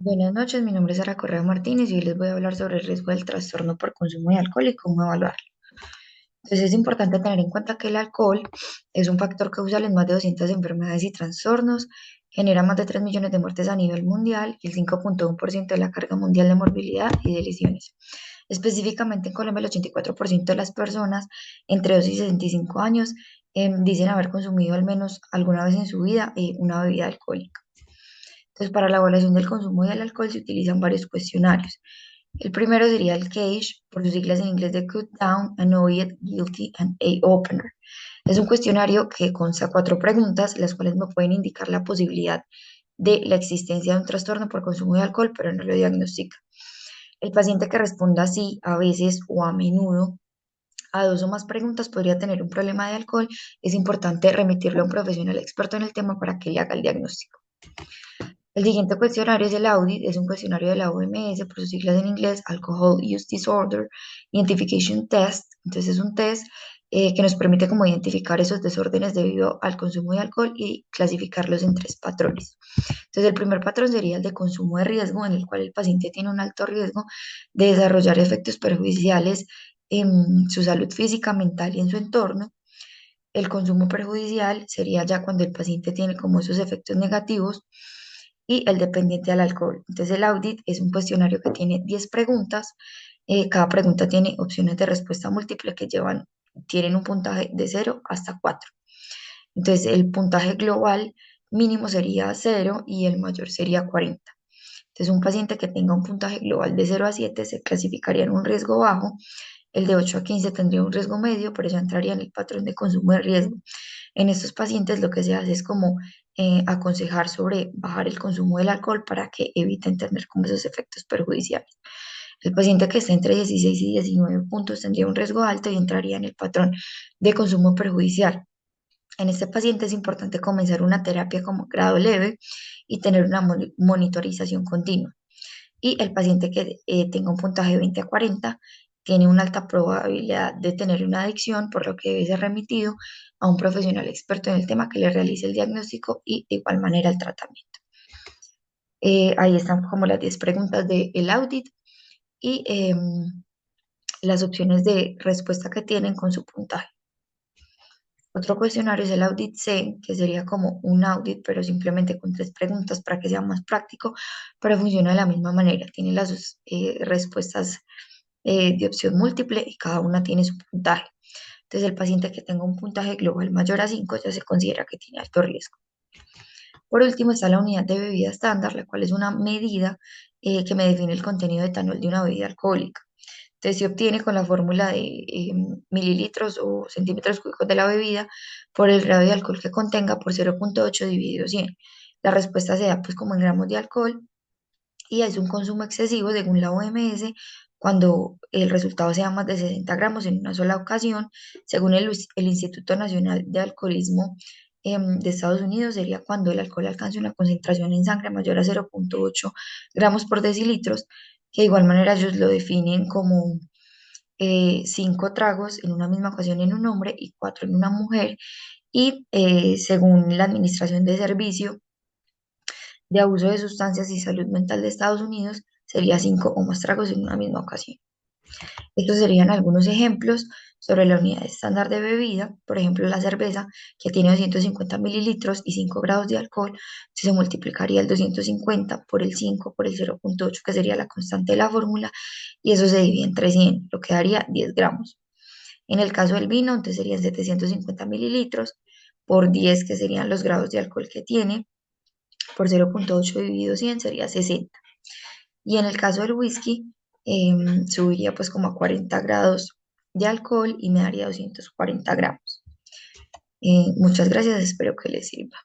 Buenas noches, mi nombre es Sara Correa Martínez y hoy les voy a hablar sobre el riesgo del trastorno por consumo de alcohol y cómo evaluarlo. Entonces es importante tener en cuenta que el alcohol es un factor causal en más de 200 enfermedades y trastornos, genera más de 3 millones de muertes a nivel mundial y el 5,1% de la carga mundial de morbilidad y de lesiones. Específicamente en Colombia, el 84% de las personas entre 2 y 65 años dicen haber consumido al menos alguna vez en su vida una bebida alcohólica. Entonces, para la evaluación del consumo del alcohol se utilizan varios cuestionarios. El primero sería el CAGE, por sus siglas en inglés de Cut Down, Annoyed, Guilty and A Opener. Es un cuestionario que consta 4 preguntas, las cuales me pueden indicar la posibilidad de la existencia de un trastorno por consumo de alcohol, pero no lo diagnostica. El paciente que responda sí, a veces o a menudo, a 2 o más preguntas podría tener un problema de alcohol. Es importante remitirlo a un profesional experto en el tema para que le haga el diagnóstico. El siguiente cuestionario es el audit, es un cuestionario de la OMS, por sus siglas en inglés, Alcohol Use Disorder Identification Test. Entonces es un test que nos permite como identificar esos desórdenes debido al consumo de alcohol y clasificarlos en 3 patrones. Entonces el primer patrón sería el de consumo de riesgo, en el cual el paciente tiene un alto riesgo de desarrollar efectos perjudiciales en su salud física, mental y en su entorno. El consumo perjudicial sería ya cuando el paciente tiene como esos efectos negativos y el dependiente al alcohol. Entonces el audit es un cuestionario que tiene 10 preguntas. Cada pregunta tiene opciones de respuesta múltiple que tienen un puntaje de 0 hasta 4. Entonces el puntaje global mínimo sería 0 y el mayor sería 40. Entonces un paciente que tenga un puntaje global de 0 a 7 se clasificaría en un riesgo bajo. El de 8 a 15 tendría un riesgo medio, pero ya entraría en el patrón de consumo de riesgo. En estos pacientes lo que se hace es como aconsejar sobre bajar el consumo del alcohol para que eviten tener como esos efectos perjudiciales. El paciente que está entre 16 y 19 puntos tendría un riesgo alto y entraría en el patrón de consumo perjudicial. En este paciente es importante comenzar una terapia como grado leve y tener una monitorización continua. Y el paciente que tenga un puntaje de 20 a 40 tiene una alta probabilidad de tener una adicción, por lo que debe ser remitido a un profesional experto en el tema que le realice el diagnóstico y de igual manera el tratamiento. Ahí están como las 10 preguntas del audit y las opciones de respuesta que tienen con su puntaje. Otro cuestionario es el audit C, que sería como un audit, pero simplemente con 3 preguntas para que sea más práctico, pero funciona de la misma manera. Tiene las respuestas de opción múltiple y cada una tiene su puntaje. Entonces, el paciente que tenga un puntaje global mayor a 5 ya se considera que tiene alto riesgo. Por último está la unidad de bebida estándar, la cual es una medida que me define el contenido de etanol de una bebida alcohólica. Entonces se obtiene con la fórmula de mililitros o centímetros cúbicos de la bebida por el grado de alcohol que contenga por 0,8 dividido 100. La respuesta se da pues como en gramos de alcohol y es un consumo excesivo según la OMS cuando el resultado sea más de 60 gramos en una sola ocasión. Según el Instituto Nacional de Alcoholismo de Estados Unidos, sería cuando el alcohol alcance una concentración en sangre mayor a 0,8 gramos por decilitros, que de igual manera ellos lo definen como 5 tragos en una misma ocasión en un hombre y 4 en una mujer. Y según la Administración de Servicio de Abuso de Sustancias y Salud Mental de Estados Unidos, sería 5 o más tragos en una misma ocasión. Estos serían algunos ejemplos sobre la unidad estándar de bebida, por ejemplo la cerveza, que tiene 250 mililitros y 5 grados de alcohol, se multiplicaría el 250 por el 5 por el 0,8, que sería la constante de la fórmula, y eso se divide entre 100, lo que daría 10 gramos. En el caso del vino, entonces serían 750 mililitros por 10, que serían los grados de alcohol que tiene, por 0,8 dividido 100 sería 60. Y en el caso del whisky, subiría pues como a 40 grados de alcohol y me daría 240 gramos. Muchas gracias, espero que les sirva.